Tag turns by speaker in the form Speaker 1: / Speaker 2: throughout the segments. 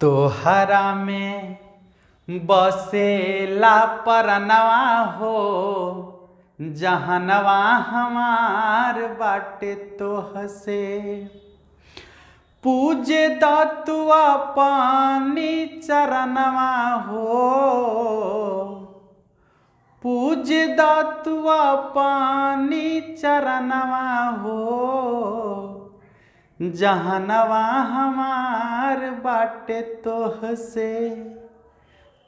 Speaker 1: तोहरा में बसेला परनवा हो, जहनवा हमार बाटे तोह से। पूजे दतुआ पानी चरणवा हो, पूजे दतुआ पानी चरणवा हो, जहनवा हमार बाटे तोह से।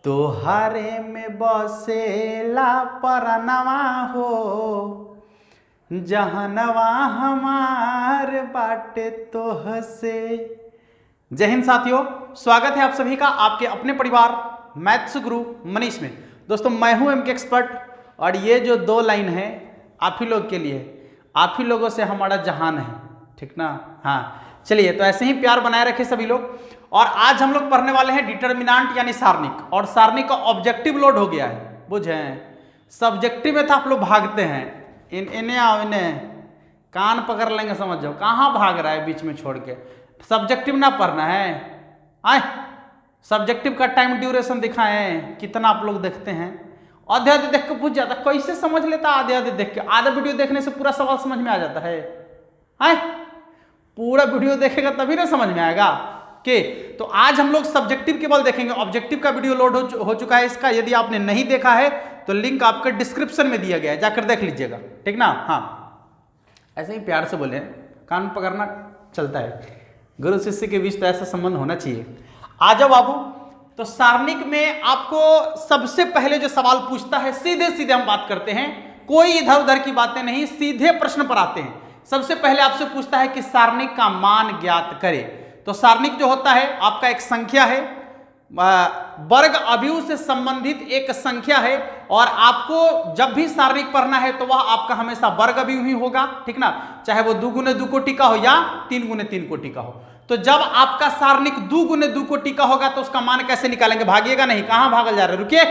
Speaker 1: तोहरे में बसेला परनवा हो, जहनवा हमार बाटे तोह से। जय हिंद साथियों, स्वागत है आप सभी का आपके अपने परिवार मैथ्स गुरु मनीष में। दोस्तों मैं हूं एमके एक्सपर्ट और ये जो दो लाइन है आप ही लोग के लिए, आप ही लोगों से हमारा जहान है, ठीक ना। हाँ चलिए, तो ऐसे ही प्यार बनाए रखे सभी लोग। और आज हम लोग पढ़ने वाले हैं डिटर्मिनेंट यानी सारणिक, और सारणिक का ऑब्जेक्टिव लोड हो गया है, बुझे। सब्जेक्टिव में था आप लोग भागते हैं, इन्हें आओ, इन्हें कान पकड़ लेंगे, समझ जाओ कहाँ भाग रहा है बीच में छोड़ के। सब्जेक्टिव ना पढ़ना है, आए सब्जेक्टिव का टाइम ड्यूरेशन दिखाएं, कितना आप लोग देखते हैं। आधे आधे देख के पूछ जाता कैसे समझ लेता, आधे आधे देख के। आधा वीडियो देखने से पूरा सवाल समझ में आ जाता है। आए पूरा वीडियो देखेगा तभी ना समझ में आएगा कि। तो आज हम लोग सब्जेक्टिव केवल देखेंगे। ऑब्जेक्टिव का वीडियो लोड हो चुका है इसका, यदि आपने नहीं देखा है तो लिंक आपके डिस्क्रिप्शन में दिया गया है, जाकर देख लीजिएगा, ठीक ना। हाँ ऐसे ही प्यार से बोले, कान पकड़ना चलता है, गुरु शिष्य के बीच तो ऐसा संबंध होना चाहिए। आ जाओ बाबू। तो सारणिक में आपको सबसे पहले जो सवाल पूछता है, सीधे सीधे हम बात करते हैं, कोई इधर उधर की बातें नहीं, सीधे प्रश्न पर आते हैं। सबसे पहले आपसे पूछता है कि सारणिक का मान ज्ञात करे। तो सारणिक जो होता है आपका एक संख्या है, वर्ग अवयव से संबंधित एक संख्या है, और आपको जब भी सारणिक पढ़ना है तो वह आपका हमेशा वर्ग अवयव ही होगा, ठीक ना। चाहे वो 2 गुने 2 कोटि का हो या 3 गुने 3 कोटि का हो। तो जब आपका सारणिक 2 गुने 2 कोटि का होगा तो उसका मान कैसे निकालेंगे। भागिएगा नहीं, कहां भागल जा रहे हैं, रुकिए,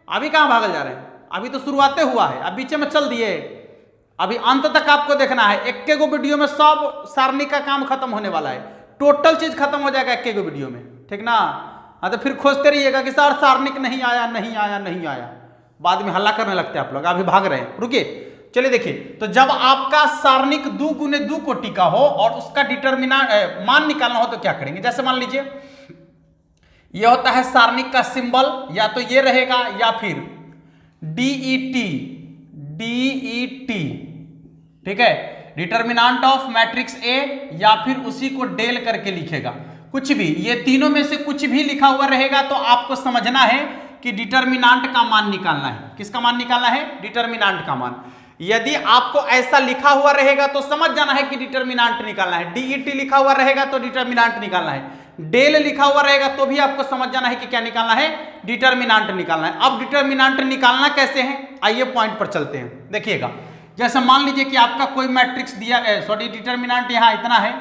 Speaker 1: अभी कहां भागल जा रहे हैं, अभी तो शुरुआते हुआ है, अब बीच में चल दिए, अभी अंत तक आपको देखना है। एक गो वीडियो में सब सारणिक का काम खत्म होने वाला है, टोटल चीज खत्म हो जाएगा एक गो वीडियो में, ठीक ना। हाँ तो फिर खोजते रहिएगा कि सर सारणिक नहीं आया नहीं आया नहीं आया, बाद में हल्ला करने लगते हैं आप लोग, अभी भाग रहे हैं, रुकिए। चलिए देखिए, तो जब आपका सारणिक 2 गुने 2 कोटि का हो और उसका डिटर्मिनेंट मान निकालना हो तो क्या करेंगे। जैसे मान लीजिए यह होता है सारणिक का सिंबल, या तो ये रहेगा या फिर DET, ठीक है, डिटर्मिनेंट ऑफ मैट्रिक्स ए, या फिर उसी को डेल करके लिखेगा, कुछ भी, ये तीनों में से कुछ भी लिखा हुआ रहेगा तो आपको समझना है कि डिटर्मिनेंट का मान निकालना है। किसका मान निकालना है, डिटर्मिनेंट का मान। यदि आपको ऐसा लिखा हुआ रहेगा तो समझ जाना है कि डिटर्मिनेंट निकालना है। DET लिखा हुआ रहेगा तो डिटर्मिनेंट निकालना है, डेल लिखा हुआ रहेगा तो भी आपको समझ जाना है कि क्या निकालना है, डिटर्मिनेंट निकालना है। अब डिटर्मिनेंट निकालना कैसे है, आइए पॉइंट पर चलते हैं, देखिएगा। जैसे मान लीजिए कि आपका कोई मैट्रिक्स दिया, सॉरी डिटर्मिनेंट यहां इतना है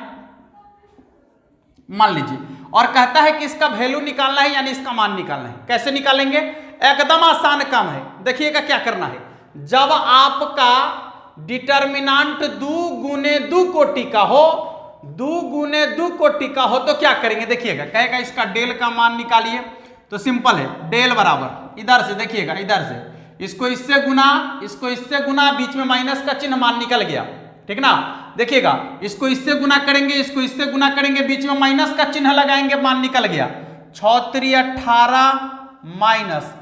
Speaker 1: मान लीजिए, और कहता है कि इसका वैल्यू निकालना है यानी इसका मान निकालना है। कैसे निकालेंगे, एकदम आसान काम है। देखिएगा क्या करना है, जब आपका डिटर्मिनेंट 2 गुने 2 कोटि का हो, 2 गुने 2 कोटि का हो तो क्या करेंगे, देखिएगा। कहेगा इसका डेल का मान निकालिए, तो सिंपल है, डेल बराबर इधर से, देखिएगा इधर से इसको इससे गुना, इसको इससे गुना, बीच में माइनस का चिन्ह, मान निकल गया, ठीक ना। देखिएगा इसको इससे गुना करेंगे, इसको इससे गुना करेंगे, बीच में माइनस का चिन्ह लगाएंगे, मान निकल गया। 6 3 18 माइनस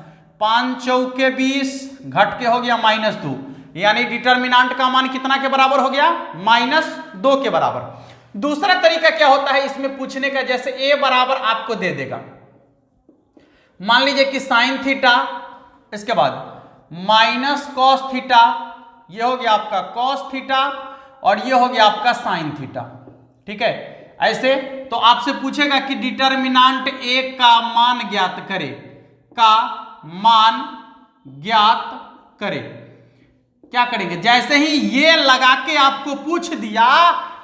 Speaker 1: 5 चौके 20 घट के हो गया -2, यानी डिटर्मिनेंट का मान कितना के बराबर हो गया, -2 के बराबर। दूसरा तरीका क्या होता है इसमें पूछने का, जैसे a बराबर आपको दे देगा, मान लीजिए कि साइन थीटा, इसके बाद माइनस कॉस थीटा, ये हो गया आपका कॉस थीटा, और ये हो गया आपका साइन थीटा, ठीक है। ऐसे तो आपसे पूछेगा कि डिटर्मिनेंट ए का मान ज्ञात करे, का मान ज्ञात करे। क्या करेंगे, जैसे ही ये लगा के आपको पूछ दिया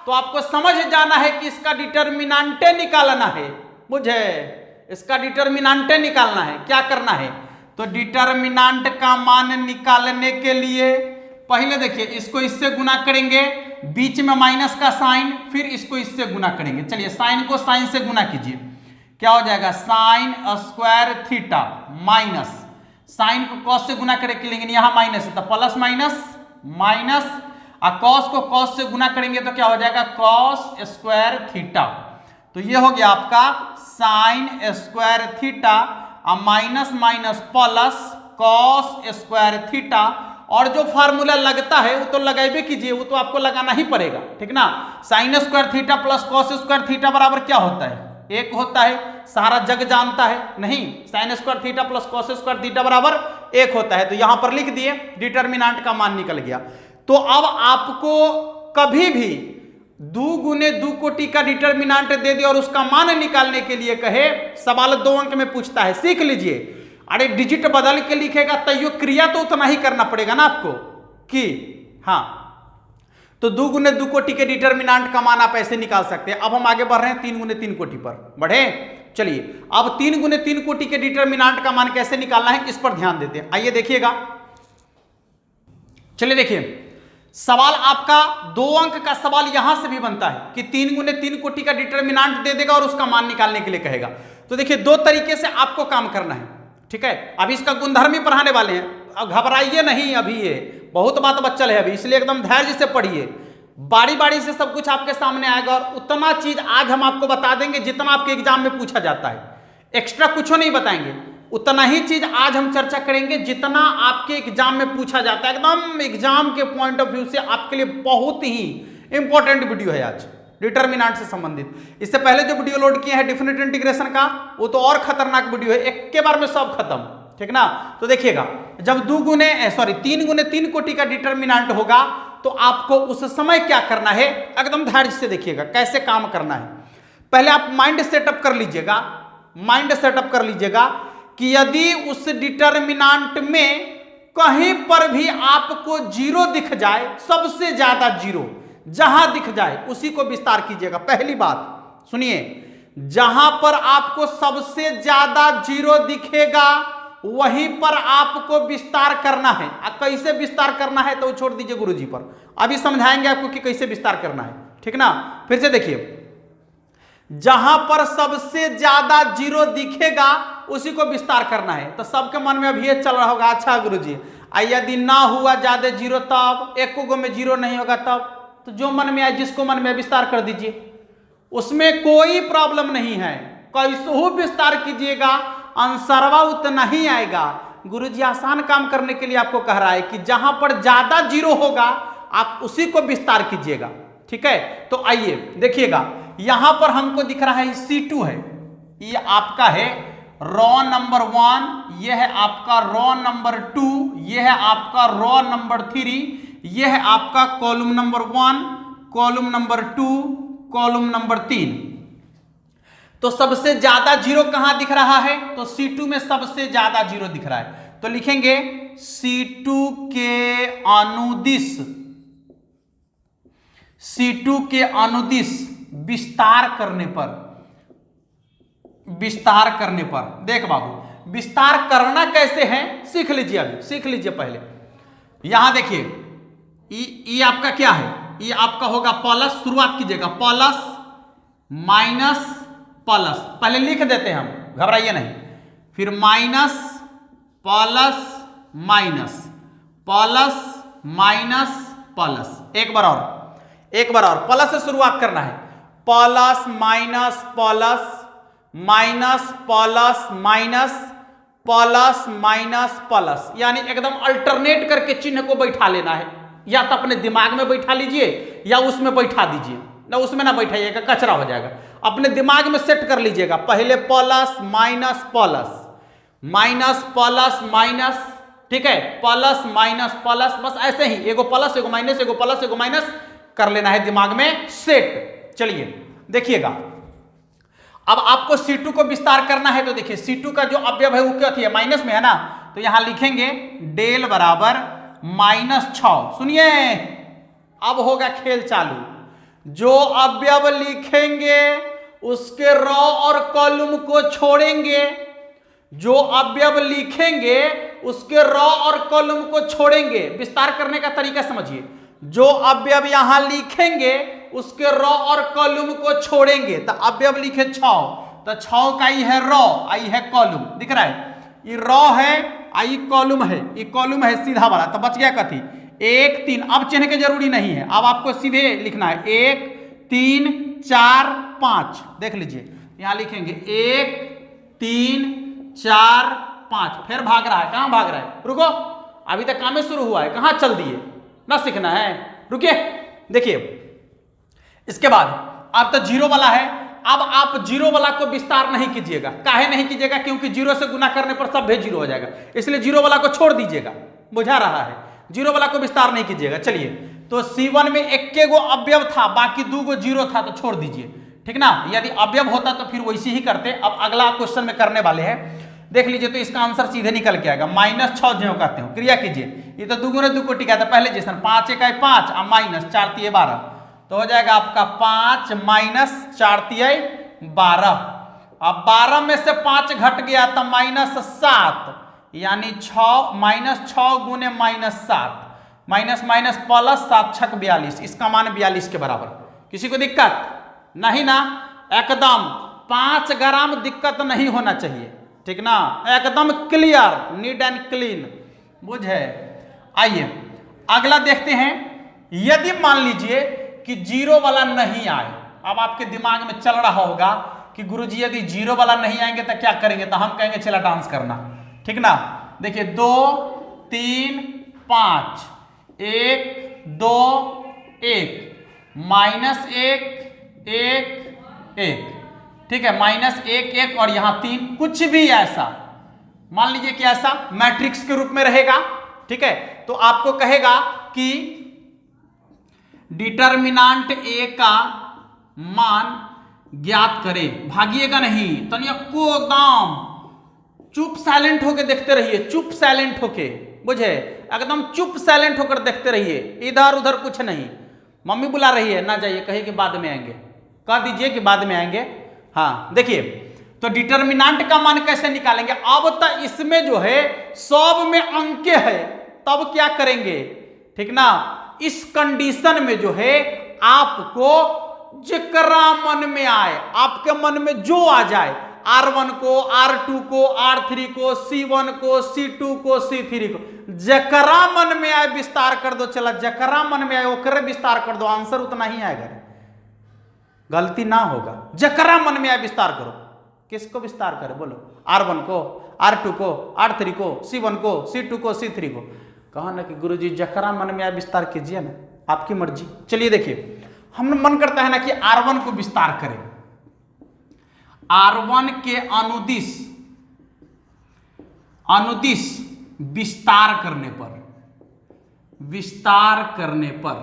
Speaker 1: तो आपको समझ जाना है कि इसका डिटर्मिनेंट निकालना है, मुझे इसका डिटर्मिनेंट निकालना है। क्या करना है, तो डिटर्मिनेंट का मान निकालने के लिए पहले देखिए इसको इससे गुना करेंगे, बीच में माइनस का साइन, फिर इसको इससे गुना करेंगे। चलिए साइन को साइन से गुना कीजिए, क्या हो जाएगा sine square theta minus sine को कॉस से गुना करके लेंगे यहां माइनस है तो प्लस माइनस माइनस और कॉस को कॉस से गुना करेंगे तो क्या हो जाएगा कॉस स्क्वायर थीटा। तो ये हो गया आपका साइन स्क्वायर थीटा और minus minus plus cos square theta. और जो फार्मूला लगता है वो तो लगाइबे कीजिए, वो तो आपको लगाना ही पड़ेगा, ठीक ना। Sign square theta plus cos square theta बराबर क्या होता है, एक होता है। सारा जग जानता है नहीं, sign square theta plus cos square theta बराबर एक होता है। तो यहां पर लिख दिए, डिटर्मिनेंट का मान निकल गया। तो अब आपको कभी भी 2 गुने 2 कोटि का डिटर्मिनेंट दे दे और उसका मान निकालने के लिए कहे, सवाल 2 अंक में पूछता है, सीख लीजिए। अरे डिजिट बदल के लिखेगा तैयो क्रिया तो उतना ही करना पड़ेगा ना आपको कि हाँ। तो 2 गुने 2 कोटि के डिटर्मिनेंट का मान आप ऐसे निकाल सकते हैं। अब हम आगे बढ़ रहे हैं 3 गुने 3 कोटि पर बढ़े। चलिए अब 3 गुने 3 कोटि के डिटर्मिनेंट का मान कैसे निकालना है इस पर ध्यान देते हैं। आइए देखिएगा, चलिए देखिए, सवाल आपका 2 अंक का सवाल यहां से भी बनता है कि 3 गुने 3 कोटि का डिटर्मिनेंट दे देगा और उसका मान निकालने के लिए कहेगा। तो देखिए 2 तरीके से आपको काम करना है, ठीक है। अभी इसका गुणधर्म ही पढ़ाने वाले हैं, अब घबराइए नहीं, अभी ये बहुत बात बच्चल है अभी, इसलिए एकदम धैर्य से पढ़िए। बारी बारी से सब कुछ आपके सामने आएगा और उतना चीज आज हम आपको बता देंगे जितना आपके एग्जाम में पूछा जाता है। एक्स्ट्रा कुछ नहीं बताएंगे, उतना ही चीज आज हम चर्चा करेंगे जितना आपके एग्जाम में पूछा जाता है। एकदम एग्जाम के पॉइंट ऑफ व्यू से आपके लिए बहुत ही इंपॉर्टेंट वीडियो है आज डिटर्मिनेंट से संबंधित। इससे पहले जो वीडियो लोड किए हैं डिफिनिट इंटीग्रेशन का, वो तो और खतरनाक वीडियो है, एक के बार में सब खत्म, ठीक ना। तो देखिएगा, जब 3 गुने 3 कोटि का डिटर्मिनेंट होगा तो आपको उस समय क्या करना है, एकदम धैर्य से देखिएगा कैसे काम करना है। पहले आप माइंड सेटअप कर लीजिएगा, माइंड सेटअप कर लीजिएगा कि यदि उस डिटर्मिनेंट में कहीं पर भी आपको 0 दिख जाए, सबसे ज्यादा 0 जहां दिख जाए उसी को विस्तार कीजिएगा। पहली बात सुनिए, जहां पर आपको सबसे ज्यादा 0 दिखेगा वहीं पर आपको विस्तार करना है। कैसे विस्तार करना है तो छोड़ दीजिए गुरुजी पर, अभी समझाएंगे आपको कि कैसे विस्तार करना है, ठीक ना। फिर से देखिए, जहां पर सबसे ज्यादा 0 दिखेगा उसी को विस्तार करना है। तो सबके मन में अभी ये चल रहा होगा, अच्छा गुरुजी यदि ना हुआ ज्यादा 0 तब, एक गो में 0 नहीं होगा तब, तो जो मन में आए, जिसको मन में विस्तार कर दीजिए, उसमें कोई प्रॉब्लम नहीं है। कैसे विस्तार कीजिएगा, आंसरवा उतना ही आएगा। गुरुजी आसान काम करने के लिए आपको कह रहा है कि जहां पर ज्यादा 0 होगा आप उसी को विस्तार कीजिएगा, ठीक है। तो आइए देखिएगा, यहां पर हमको दिख रहा है C2 है, ये आपका है रॉ नंबर 1, यह है आपका रॉ नंबर 2, यह है आपका रॉ नंबर 3, यह है आपका column number 1, column number 2, column number 3। तो सबसे ज्यादा 0 कहां दिख रहा है, तो C2 में सबसे ज्यादा 0 दिख रहा है। तो लिखेंगे C2 के अनुदिश, C2 के अनुदिश विस्तार करने पर, विस्तार करने पर, देख बाबू विस्तार करना कैसे है सीख लीजिए, अभी सीख लीजिए। पहले यहां देखिए, ये आपका क्या है, ये आपका होगा प्लस, शुरुआत कीजिएगा प्लस माइनस प्लस, पहले लिख देते हैं हम, घबराइए नहीं। फिर minus plus minus plus minus plus, एक बार और प्लस से शुरुआत करना है, plus minus plus minus plus minus plus minus plus, यानी एकदम अल्टरनेट करके चिन्ह को बैठा लेना है। या तो अपने दिमाग में बैठा लीजिए या उसमें बैठा दीजिए, ना उसमें ना बैठाइएगा, कचरा हो जाएगा। अपने दिमाग में सेट कर लीजिएगा, पहले plus minus plus minus plus minus, ठीक है, प्लस माइनस प्लस, बस ऐसे ही एगो प्लस एगो माइनस एगो प्लस एगो माइनस कर लेना है दिमाग में सेट। चलिए देखिएगा, अब आपको C2 को विस्तार करना है। तो देखिए C2 का जो अवयव है वो क्या है, माइनस में है ना, तो यहां लिखेंगे डेल बराबर -6। सुनिए अब होगा खेल चालू, जो अवयव लिखेंगे उसके रॉ और कॉलम को छोड़ेंगे, जो अवयव लिखेंगे उसके रॉ और कॉलम को छोड़ेंगे। विस्तार करने का तरीका समझिए, जो अवयव यहां लिखेंगे उसके रॉ और कॉलम को छोड़ेंगे। तो अवयव लिखे 6, तो 6 का ई है रो, आई है कॉलम, दिख रहा है, ये रो है, आई कॉलम है, ये कॉलम है सीधा वाला, तो बच गया कथी 1 3। अब चिन्ह के जरूरी नहीं है, अब आपको सीधे लिखना है 1 3 4 5। देख लीजिए यहां लिखेंगे 1 3 4 5, फिर भाग रहा है, कहां भाग रहा है, रुको अभी तक काम शुरू हुआ है, कहां चल दिए, ना सीखना है, रुकिए। देखिए इसके बाद अब तो जीरो वाला है, अब आप जीरो वाला को विस्तार नहीं कीजिएगा, काहे नहीं कीजिएगा, क्योंकि जीरो से गुना करने पर सब भी जीरो हो जाएगा, इसलिए जीरो वाला को छोड़ दीजिएगा, बुझा रहा है, जीरो वाला को विस्तार नहीं कीजिएगा। चलिए तो C1 में 1 गो अवयव था, बाकी 2 गो जीरो था, तो छोड़ दीजिए, ठीक ना। यदि अवयव होता तो फिर वैसे ही करते। अब अगला क्वेश्चन में करने वाले हैं, देख लीजिए, तो इसका आंसर सीधे निकल के आएगा -6 ज्यों कहते हो, क्रिया कीजिए, ये तो 2 गुने 2 को टिका था पहले जैसा, 5 1 5 और -4 3 12, तो हो जाएगा आपका 5 -4 3 12। अब 12 में से 5 घट गया तो -7, यानी 6 गुने -7, माइनस माइनस प्लस 7 छक 42, इसका मान 42 के बराबर। किसी को दिक्कत नहीं ना, एकदम 5 ग्राम दिक्कत नहीं होना चाहिए, ठीक ना, एकदम क्लियर, नीट एंड क्लीन, बुझे। आइए अगला देखते हैं, यदि मान लीजिए कि जीरो वाला नहीं आए, अब आपके दिमाग में चल रहा होगा कि गुरुजी यदि जीरो वाला नहीं आएंगे तो क्या करेंगे, तो हम कहेंगे चला डांस करना, ठीक ना। देखिए 2 3 5 1 2 1 -1 1 1, ठीक है, -1 1 और यहां 3, कुछ भी ऐसा मान लीजिए कि ऐसा मैट्रिक्स के रूप में रहेगा, ठीक है। तो आपको कहेगा कि डिटर्मिनांट ए का मान ज्ञात करें, भागिएगा नहीं, तनिया को एकदम चुप साइलेंट होके देखते रहिए, चुप साइलेंट होके, बुझे, एकदम चुप साइलेंट होकर देखते रहिए, इधर उधर कुछ नहीं। मम्मी बुला रही है, ना जाइए, कहे कि बाद में आएंगे, कह दीजिए कि बाद में आएंगे। हाँ देखिए, तो डिटर्मिनेंट का मान कैसे निकालेंगे, अब तो इसमें जो है सब में अंक है, तब क्या करेंगे, ठीक ना। इस कंडीशन में जो है आपको जिकरा मन में आए, आपके मन में जो आ जाए, R1 को, R2 को, R3 को, C1 को, C2 को, C3 को, जकरा मन में आए विस्तार कर दो, चला जकरा मन में आए ओकरे विस्तार कर दो, आंसर उतना ही आएगा, गलती ना होगा। जकरा मन में आए विस्तार करो, किसको विस्तार करे बोलो, R1 को, R2 को, R3 को, C1 को, C2 को, C3 को। कहा ना कि गुरुजी जकरा मन में आए विस्तार कीजिए ना, आपकी मर्जी। चलिए देखिए, हम मन करता है ना कि R1 को विस्तार करें, R1 के अनुदिश विस्तार करने पर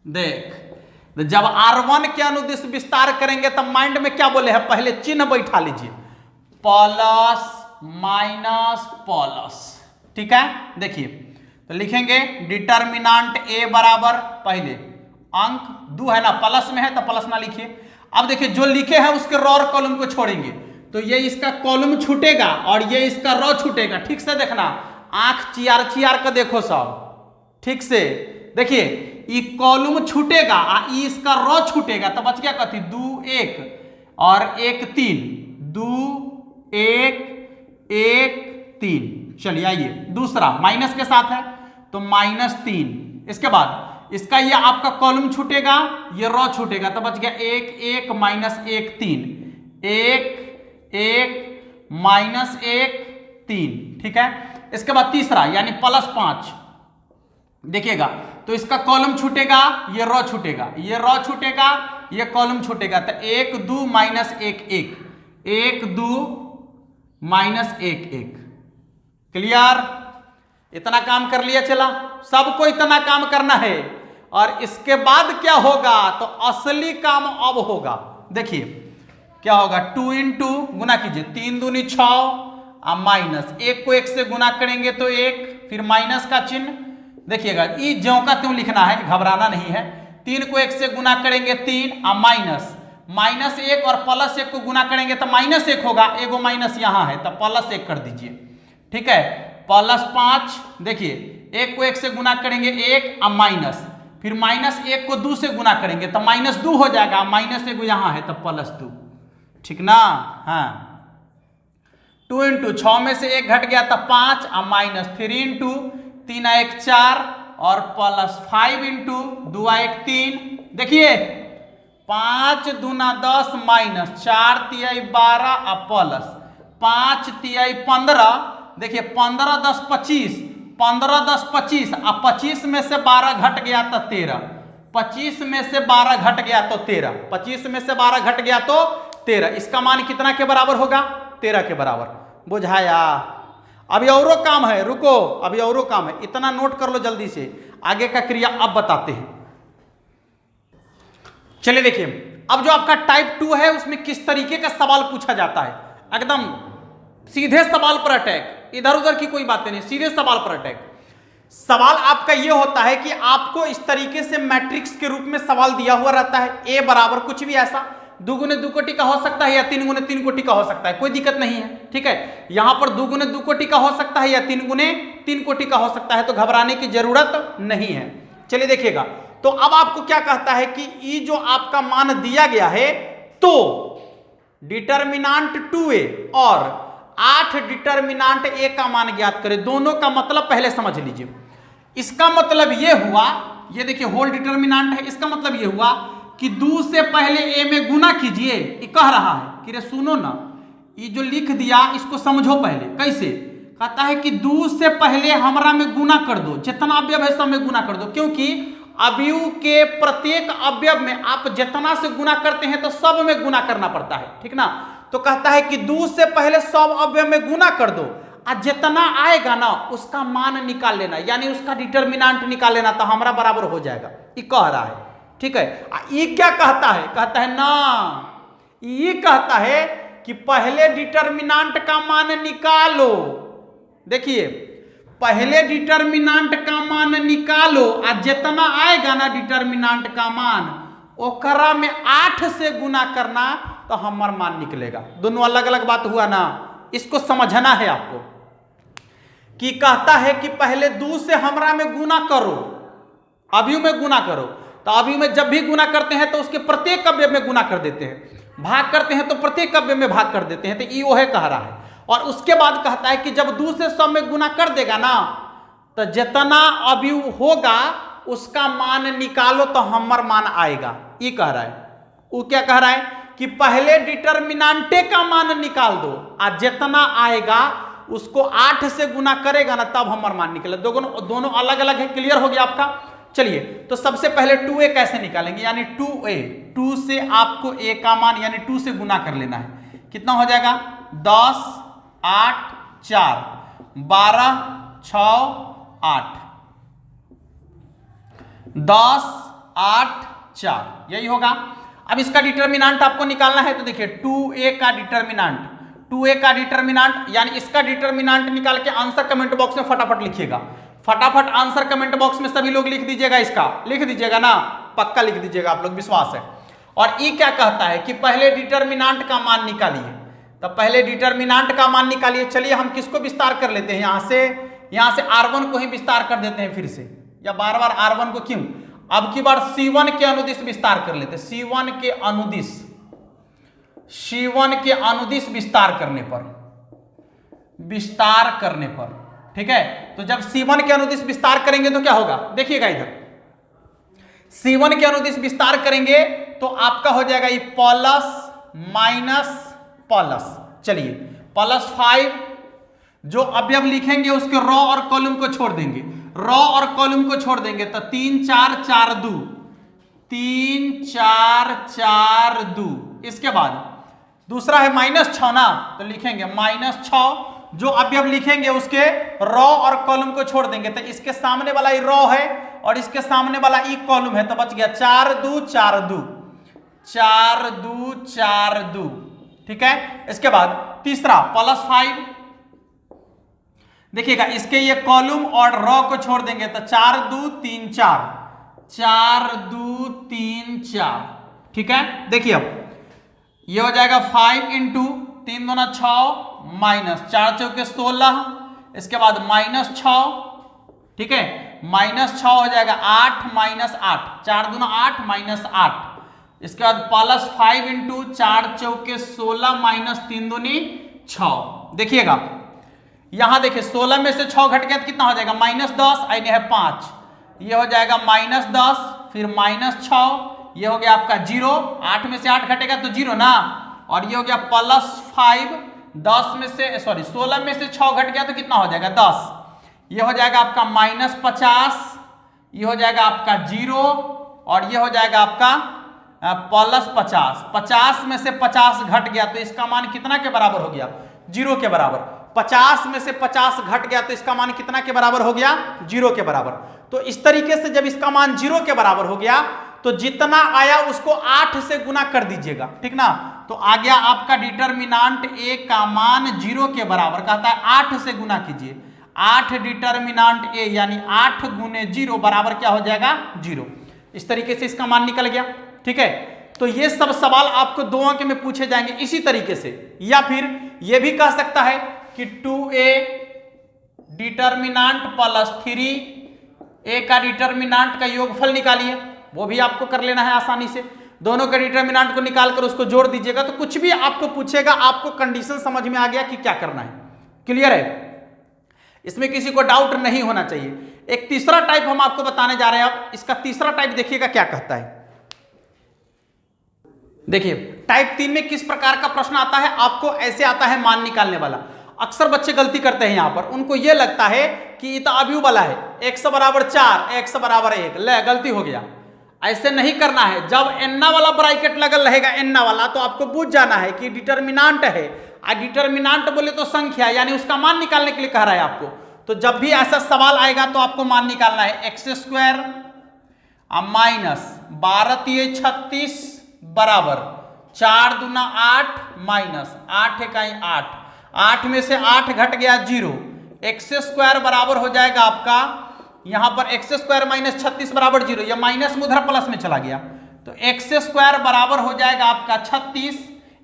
Speaker 1: देख, तो जब R1 के अनुदिश विस्तार करेंगे तब माइंड में क्या बोले हैं, पहले चिन्ह बैठा लीजिए, प्लस माइनस प्लस, ठीक है। देखिए तो लिखेंगे डिटर्मिनेंट A बराबर, पहले अंक 2 है ना, प्लस में है तो प्लस ना लिखिए। अब देखिए जो लिखे हैं उसके रो और कॉलम को छोड़ेंगे, तो ये इसका कॉलम छूटेगा और ये इसका रो छूटेगा, ठीक से देखना, आंख चियार चियार कर देखो सब, ठीक से देखिए, ये कॉलम छूटेगा और इसका रो छूटेगा, तो बच गया कथी 2 1 और 1 3, 2 1 1 3। चलिए आइए दूसरा माइनस के साथ है तो -3, इसके बाद इसका ये आपका कॉलम छूटेगा, ये रो छूटेगा, तो बच गया 1 1 -1 3, 1 1 -1 3, ठीक है। इसके बाद तीसरा यानी +5, देखिएगा तो इसका कॉलम छूटेगा, ये रो छूटेगा, ये रो छूटेगा, ये कॉलम छूटेगा, तो 1 2 -1 1, 1 2 -1 1। क्लियर, इतना काम कर लिया, चला सबको इतना काम करना है। और इसके बाद क्या होगा, तो असली काम अब होगा, देखिए क्या होगा, 2 × गुना कीजिए, 3 दूनी 6 और माइनस, 1 को 1 से गुना करेंगे तो 1, फिर माइनस का चिन्ह, देखिएगा ये ज्यों का त्यों लिखना है, घबराना नहीं है। 3 को 1 से गुना करेंगे 3 और -1 और +1 को गुना करेंगे तो -1 होगा, एगो माइनस यहाँ है तो +1 कर दीजिए, ठीक है। +5, देखिए 1 को 1 से गुना करेंगे 1 और माइनस, फिर -1 को 2 से गुना करेंगे तो -2 हो जाएगा, -1 यहाँ है तो +2, ठीक ना। हाँ 2 इंटू 6 में से 1 घट गया तो 5 और माइनस 3 इंटू 3 1 4 और प्लस 5 इंटू 2 1 3। देखिए 5 दूना 10 माइनस 4 तिहाई 12 और प्लस 5 तिहाई 15। देखिए 15 10 25, 15 10 25 और 25 में से 12 घट गया तो 13, 25 में से 12 घट गया तो 13, 25 में से 12 घट गया तो 13। इसका मान कितना के बराबर होगा? 13 के बराबर। बुझाया? अभी औरो काम है, रुको अभी औरो काम है, इतना नोट कर लो जल्दी से, आगे का क्रिया अब बताते हैं। चलिए देखिए अब जो आपका टाइप 2 है उसमें किस तरीके का सवाल पूछा जाता है। एकदम सीधे सवाल पर अटैक, इधर उधर की कोई बातें नहीं, सीधे सवाल पर अटैक। सवाल आपका यह होता है कि आपको इस तरीके से मैट्रिक्स के रूप में सवाल दिया हुआ रहता है, ए बराबर कुछ भी ऐसा 2 गुने 2 कोटि का हो सकता है या 3 गुने 3 कोटि का हो सकता है, कोई दिक्कत नहीं है। ठीक है, यहां पर 2 गुने 2 कोटि का हो सकता है या 3 गुने 3 कोटि का हो सकता है, तो घबराने की जरूरत नहीं है। चलिए देखिएगा, तो अब आपको क्या कहता है कि ये जो आपका मान दिया गया है तो डिटर्मिनांट 2a और 8 डिटर्मिनांट a का मान ज्ञात करें। दोनों का मतलब पहले समझ लीजिए। इसका मतलब यह हुआ, ये देखिए होल डिटर्मिनांट है, इसका मतलब यह हुआ कि 2 से पहले a में गुना कीजिए। ये कह रहा है कि रे सुनो ना, ये जो लिख दिया इसको समझो पहले। कैसे? कहता है कि 2 से पहले हमरा में गुना कर दो, जितना अवयव है सब में गुना कर दो, क्योंकि अवयव के प्रत्येक अवयव में आप जितना से गुना करते हैं तो सब में गुना करना पड़ता है। ठीक ना, तो कहता है कि 2 से पहले सब अवयव में गुना कर दो और जितना आएगा ना उसका मान निकाल लेना, यानी उसका डिटर्मिनांट निकाल लेना, तो हमारा बराबर हो जाएगा। ये कह रहा है। ठीक है, ये क्या कहता है? कहता है ना, ये कहता है कि पहले डिटर्मिनांट का मान निकालो। देखिए पहले डिटर्मिनांट का मान निकालो और जितना आएगा ना डिटर्मिनांट का मान ओकरा में 8 से गुना करना तो हमारा मान निकलेगा। दोनों अलग अलग बात हुआ ना, इसको समझना है आपको। कि कहता है कि पहले 2 से हमरा में गुना करो, अवयव में गुना करो, तो अवयव में जब भी गुना करते हैं तो उसके प्रत्येक अवयव में गुना कर देते हैं, भाग करते हैं तो प्रत्येक अवयव में भाग कर देते हैं, तो ये वह कह रहा है। और उसके बाद कहता है कि जब 2 से सब में गुना कर देगा ना तो जितना अवयव होगा उसका मान निकालो तो हमारा मान आएगा। ये कह रहा है। वो क्या कह रहा है कि पहले डिटर्मिनांटे का मान निकाल दो और जितना आएगा उसको 8 से गुना करेगा ना तब हमारा मान निकले। दोनों अलग अलग है। क्लियर हो गया आपका? चलिए तो सबसे पहले 2a कैसे निकालेंगे, यानी 2a, 2 से आपको a का मान यानी 2 से गुना कर लेना है। कितना हो जाएगा? 10 8 4 12 6 8 10 8 4 यही होगा। अब इसका डिटर्मिनांट आपको निकालना है, तो देखिए 2a का डिटर्मिनांट, 2a का डिटर्मिनांट यानी इसका डिटर्मिनांट निकाल के आंसर कमेंट बॉक्स में फटाफट लिखिएगा। फटाफट आंसर कमेंट बॉक्स में सभी लोग लिख दीजिएगा, इसका लिख दीजिएगा ना, पक्का लिख दीजिएगा आप लोग, विश्वास है। और ये क्या कहता है कि पहले डिटर्मिनांट का मान निकालिए, तो पहले डिटर्मिनांट का मान निकालिए। चलिए हम किसको विस्तार कर लेते हैं, यहां से R1 को ही विस्तार कर देते हैं फिर से, या बार बार R1 को क्यों, अब की बार C1 के अनुदिश विस्तार कर लेते हैं। C1 के अनुदिश विस्तार करने पर ठीक है। तो जब C1 के अनुदिश विस्तार करेंगे तो क्या होगा, देखिएगा इधर, C1 के अनुदिश विस्तार करेंगे तो आपका हो जाएगा ये प्लस माइनस प्लस। चलिए +5 जो अवयव लिखेंगे उसके रॉ और कॉलम को छोड़ देंगे, तो 3 4 4 2, 3 4 4 2। इसके बाद दूसरा है -6 ना, तो लिखेंगे -6। जो अवयव लिखेंगे उसके रॉ और कॉलम को छोड़ देंगे, तो इसके सामने वाला ये रॉ है और इसके सामने वाला ई कॉलम है, तो बच गया 4 2 4 2 4 2 4 2। ठीक है, इसके बाद तीसरा +5, देखिएगा इसके ये कॉलम और रॉ को छोड़ देंगे तो 4 2 3 4 4 2 3 4। ठीक है, देखिए अब ये हो जाएगा 5 × 3 दूना 6 -4 चौके 16। इसके बाद -6, ठीक है, -6 हो जाएगा 8 -8, 4 दूना 8 -8 इसके बाद प्लस 5 इंटू 4 चौके 16 माइनस 3 दूनी 6। देखिएगा यहां देखिए 16 में से 6 घट गया तो कितना हो जाएगा -10, आइने है 5, ये हो जाएगा -10, फिर -6, ये हो गया आपका 0, 8 में से 8 घटेगा तो 0 ना, और ये हो गया +5, 10 में से 16 में से 6 घट गया तो कितना हो जाएगा 10, ये हो जाएगा आपका -50, ये हो जाएगा आपका 0, और ये हो जाएगा आपका +50। 50 में से 50 घट गया तो इसका मान कितना के बराबर हो गया 0 के बराबर। 50 में से 50 घट गया तो इसका मान कितना के बराबर हो गया 0 के बराबर। तो इस तरीके से जब इसका मान 0 के बराबर हो गया तो जितना आया उसको 8 से गुना कर दीजिएगा, ठीक ना। तो आ गया आपका डिटर्मिनांट ए का मान 0 के बराबर, कहता है 8 से गुना कीजिए, 8 डिटर्मिनांट ए यानी 8 गुने 0 बराबर क्या हो जाएगा 0। इस तरीके से इसका मान निकल गया, ठीक है। तो ये सब सवाल आपको 2 अंक में पूछे जाएंगे इसी तरीके से। या फिर ये भी कह सकता है कि 2a डिटर्मिनांट +3 a का डिटर्मिनांट का योगफल निकालिए, वो भी आपको कर लेना है आसानी से। दोनों के डिटर्मिनांट को निकालकर उसको जोड़ दीजिएगा, तो कुछ भी आपको पूछेगा आपको कंडीशन समझ में आ गया कि क्या करना है। क्लियर है, इसमें किसी को डाउट नहीं होना चाहिए। एक तीसरा टाइप हम आपको बताने जा रहे हैं। अब इसका तीसरा टाइप देखिएगा क्या कहता है। देखिए टाइप 3 में किस प्रकार का प्रश्न आता है, आपको ऐसे आता है मान निकालने वाला। अक्सर बच्चे गलती करते हैं यहां पर, उनको यह लगता है कि ये तो अवयव वाला है, x = 4 x = 1, ले गलती हो गया। ऐसे नहीं करना है। जब एन्ना वाला ब्रैकेट लगल रहेगा एन्ना वाला, तो आपको पूछ जाना है कि डिटर्मिनांट है, और डिटर्मिनांट बोले तो संख्या यानी उसका मान निकालने के लिए कह रहा है आपको। तो जब भी ऐसा सवाल आएगा तो आपको मान निकालना है x² -12 36 बराबर 4 दूना 8 माइनस 8 इकाई 8, 8 में से 8 घट गया 0, x² बराबर हो जाएगा आपका यहां पर x² -36 बराबर 0, यह माइनस में उधर प्लस में चला गया, तो x² बराबर हो जाएगा आपका 36।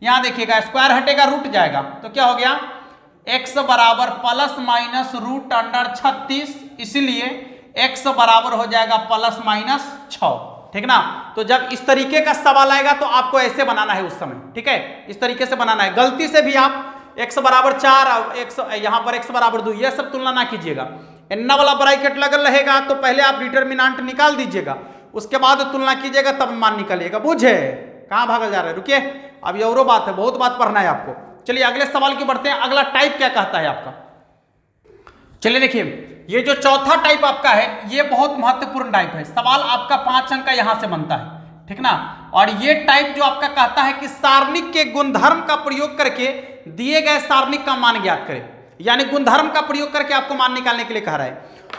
Speaker 1: यहां देखिएगा स्क्वायर हटेगा रूट जाएगा, तो क्या हो गया x बराबर ±√36, इसलिए x बराबर हो जाएगा ±6, ठीक ना। तो जब इस तरीके का सवाल आएगा तो आपको ऐसे बनाना है उस समय, ठीक है, इस तरीके से बनाना है। गलती से भी आप x = 4 और x यहां पर x = 2 यह सब तुलना ना कीजिएगा। एन्ना वाला ब्रैकेट लगल रहेगा तो पहले आप डिटर्मिनांट निकाल दीजिएगा, उसके बाद तुलना कीजिएगा तब मान निकालिएगा। बुझे, कहां भागल जा रहे हैं, रुकिए, अभी और बात है, बहुत बात पढ़ना है आपको। चलिए अगले सवाल की बढ़ते हैं। अगला टाइप क्या कहता है आपका, चलिए देखिए, ये जो चौथा टाइप आपका है ये बहुत महत्वपूर्ण टाइप है। सवाल आपका 5 अंक का यहां से बनता है, ठीक ना। और ये टाइप जो आपका कहता है कि सारणिक के गुणधर्म का प्रयोग करके दिए गए सारणिक का मान ज्ञात करें, यानी गुणधर्म का प्रयोग करके आपको मान निकालने के लिए कह रहा है।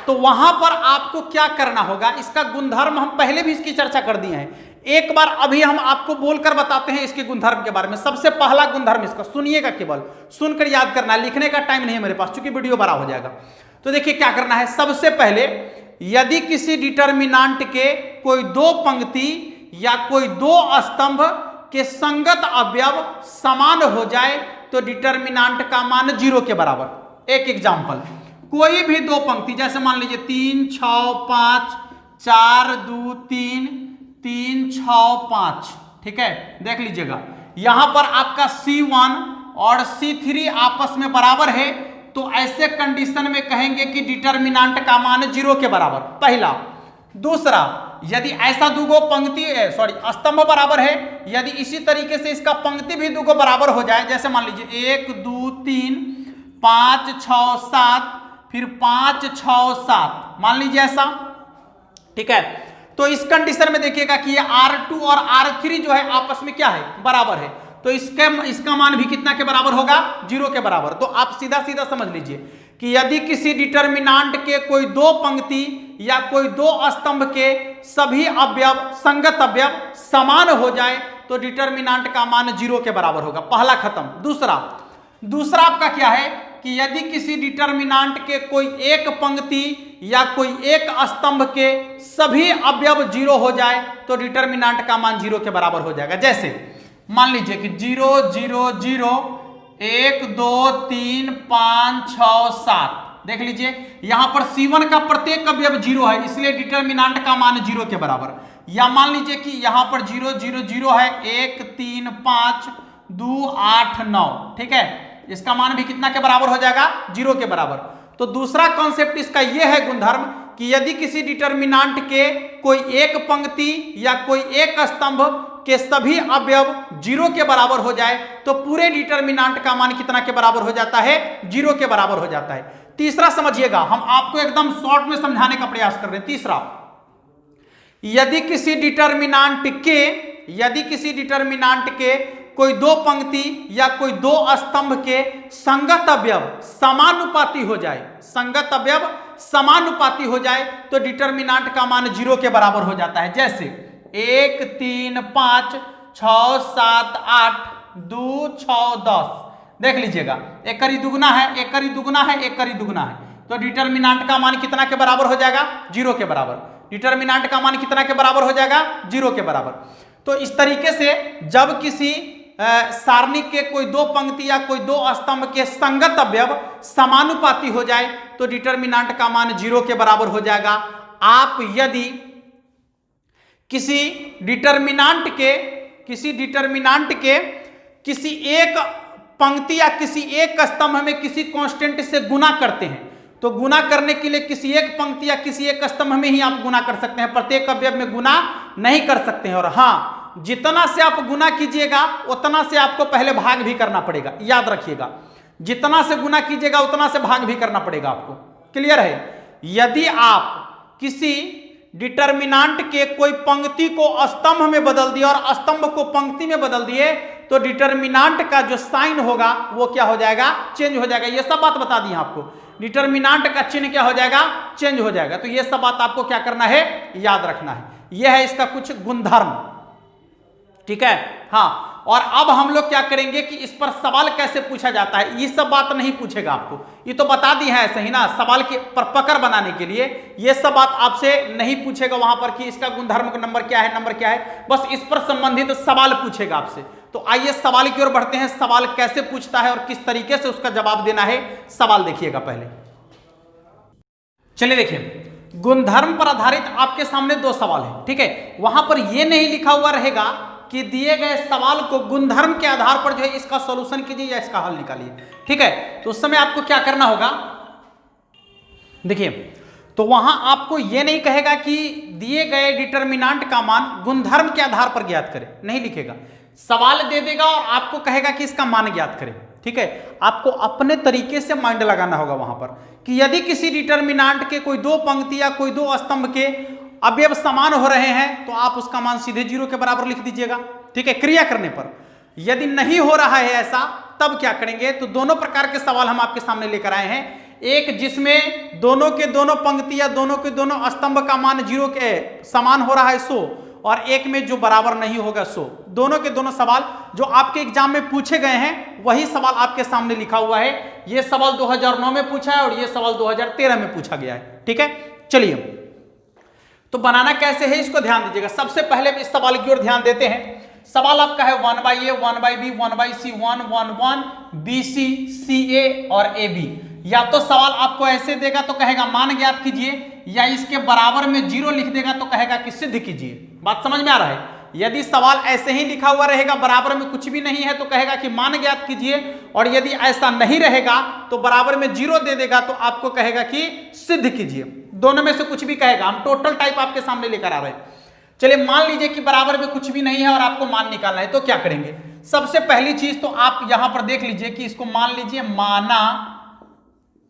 Speaker 1: तो वहां पर आपको क्या करना होगा, इसका गुणधर्म हम पहले भी इसकी चर्चा कर दिए हैं, एक बार अभी हम आपको बोलकर बताते हैं इसके गुणधर्म के बारे में। सबसे पहला गुणधर्म इसका सुनिएगा, केवल सुनकर याद करना है, लिखने का टाइम नहीं है मेरे पास क्योंकि वीडियो बड़ा हो जाएगा। तो देखिए क्या करना है, सबसे पहले यदि किसी डिटर्मिनांट के कोई 2 पंक्ति या कोई 2 स्तंभ के संगत अवयव समान हो जाए तो डिटर्मिनांट का मान 0 के बराबर। एक एग्जांपल, कोई भी 2 पंक्ति, जैसे मान लीजिए 3 6 5 4 2 3 3 6 5, ठीक है, देख लीजिएगा यहां पर आपका C1 और C3 आपस में बराबर है, तो ऐसे कंडीशन में कहेंगे कि डिटर्मिनांट का मान 0 के बराबर, पहला। दूसरा, यदि ऐसा दुगो पंक्ति स्तंभ बराबर है, यदि इसी तरीके से इसका पंक्ति भी दुगो बराबर हो जाए, जैसे मान लीजिए 1 2 3 5 6 7 फिर 5 6 7, मान लीजिए ऐसा, ठीक है। तो इस कंडीशन में देखिएगा कि ये R2 और R3 जो है आपस में क्या है, बराबर है, तो इसका मान भी कितना के बराबर होगा, 0 के बराबर। तो आप सीधा सीधा समझ लीजिए कि यदि किसी डिटर्मिनांट के कोई 2 पंक्ति या कोई 2 स्तंभ के सभी अवयव संगत अवयव समान हो जाए तो डिटर्मिनांट का मान 0 के बराबर होगा, पहला खत्म। दूसरा आपका क्या है कि यदि किसी डिटर्मिनांट के कोई 1 पंक्ति या कोई 1 स्तंभ के सभी अवयव 0 हो जाए तो डिटर्मिनांट का मान 0 के बराबर हो जाएगा। जैसे मान लीजिए कि 0 0 0 1 2 3 5 6 7, देख लीजिए यहां पर C1 का प्रत्येक अवयव 0 है, इसलिए डिटर्मिनांट का मान 0 के बराबर। या मान लीजिए कि यहां पर 0 0 0 है, 1 3 5 2 8 9, ठीक है, इसका मान भी कितना के बराबर हो जाएगा, 0 के बराबर। तो दूसरा कॉन्सेप्ट इसका यह है गुणधर्म कि यदि किसी डिटर्मिनांट के कोई एक पंक्ति या कोई एक स्तंभ के सभी अवयव 0 के बराबर हो जाए तो पूरे डिटर्मिनांट का मान कितना के बराबर हो जाता है, 0 के बराबर हो जाता है। तीसरा समझिएगा, हम आपको एकदम शॉर्ट में समझाने का प्रयास कर रहे हैं। तीसरा, यदि किसी डिटर्मिनांट के कोई दो पंक्ति या कोई दो स्तंभ के संगत अवयव समानुपाती हो जाए, संगत अवयव समानुपाती हो जाए तो डिटर्मिनांट का मान 0 के बराबर हो जाता है। जैसे 1 3 5 6 7 8 2 6 10, देख लीजिएगा, एक करी दुगना है, एक करी दुगना है, एक करी दुगना है, तो डिटर्मिनांट का मान कितना के बराबर हो जाएगा, 0 के बराबर। डिटर्मिनांट का मान कितना के बराबर हो जाएगा, 0 के बराबर। तो इस तरीके से जब किसी सारणी के कोई दो पंक्ति या कोई दो स्तंभ के संगत अवयव समानुपाती हो जाए तो डिटर्मिनांट का मान 0 के बराबर हो जाएगा। आप यदि किसी डिटर्मिनांट के किसी एक पंक्ति या किसी एक स्तंभ में किसी कांस्टेंट से गुना करते हैं तो गुना करने के लिए किसी एक पंक्ति या किसी एक स्तंभ में ही आप गुना कर सकते हैं, प्रत्येक अवयव में गुना नहीं कर सकते हैं। और हाँ, जितना से आप गुना कीजिएगा उतना से आपको पहले भाग भी करना पड़ेगा, याद रखिएगा, जितना से गुना कीजिएगा उतना से भाग भी करना पड़ेगा आपको। क्लियर है? यदि आप किसी डिटर्मिनांट के कोई पंक्ति को स्तंभ में बदल दिए और स्तंभ को पंक्ति में बदल दिए तो डिटर्मिनांट का जो साइन होगा वो क्या हो जाएगा, चेंज हो जाएगा। ये सब बात बता दी आपको, डिटर्मिनांट का चिन्ह क्या हो जाएगा, चेंज हो जाएगा। तो ये सब बात आपको क्या करना है, याद रखना है। यह है इसका कुछ गुणधर्म, ठीक है। हाँ, और अब हम लोग क्या करेंगे कि इस पर सवाल कैसे पूछा जाता है, ये सब बात नहीं पूछेगा आपको, ये तो बता दी है ऐसे ही ना, सवाल के पर पकड़ बनाने के लिए ये सब बात आपसे नहीं पूछेगा वहां पर कि इसका गुणधर्म का नंबर क्या है, नंबर क्या है, बस इस पर संबंधित सवाल पूछेगा आपसे। तो आइए सवाल की ओर बढ़ते हैं, सवाल कैसे पूछता है और किस तरीके से उसका जवाब देना है। सवाल देखिएगा पहले, चलिए देखिए, गुणधर्म पर आधारित आपके सामने दो सवाल है, ठीक है। वहां पर यह नहीं लिखा हुआ रहेगा कि दिए गए सवाल को गुणधर्म के आधार पर जो है इसका सॉल्यूशन कीजिए या इसका हल निकालिए, ठीक है। तो उस समय आपको क्या करना होगा, देखिए, तो वहां आपको यह नहीं कहेगा कि दिए गए डिटर्मिनांट का मान गुणधर्म के आधार पर ज्ञात करें, नहीं लिखेगा, सवाल दे देगा और आपको कहेगा कि इसका मान ज्ञात करें, ठीक है। आपको अपने तरीके से माइंड लगाना होगा वहां पर कि यदि किसी डिटर्मिनांट के कोई दो पंक्ति या कोई दो स्तंभ के अवयव समान हो रहे हैं तो आप उसका मान सीधे 0 के बराबर लिख दीजिएगा, ठीक है, क्रिया करने पर। यदि नहीं हो रहा है ऐसा तब क्या करेंगे, तो दोनों प्रकार के सवाल हम आपके सामने लेकर आए हैं। एक जिसमें दोनों के दोनों पंक्ति या दोनों के दोनों स्तंभ का मान 0 के समान हो रहा है सो, और एक में जो बराबर नहीं होगा सो। दोनों के दोनों सवाल जो आपके एग्जाम में पूछे गए हैं वही सवाल आपके सामने लिखा हुआ है। यह सवाल 2009 में पूछा है और यह सवाल 2013 में पूछा गया है, ठीक है। चलिए, तो बनाना कैसे है इसको ध्यान दीजिएगा। सबसे पहले इस सवाल की ओर ध्यान देते हैं। सवाल आपका है 1/a 1/b 1/c 1 1 1 bc ca और ab। या तो सवाल आपको ऐसे देगा तो कहेगा मान ज्ञात कीजिए, या इसके बराबर में 0 लिख देगा तो कहेगा कि सिद्ध कीजिए। बात समझ में आ रहा है? यदि सवाल ऐसे ही लिखा हुआ रहेगा, बराबर में कुछ भी नहीं है तो कहेगा कि मान ज्ञात कीजिए, और यदि ऐसा नहीं रहेगा तो बराबर में 0 दे देगा तो आपको कहेगा कि सिद्ध कीजिए। दोनों में से कुछ भी कहेगा, हम टोटल टाइप आपके सामने लेकर आ रहे हैं। चलिए, मान लीजिए कि बराबर में कुछ भी नहीं है और आपको मान निकालना है, तो क्या करेंगे? सबसे पहली चीज तो आप यहां पर देख लीजिए कि इसको मान लीजिए माना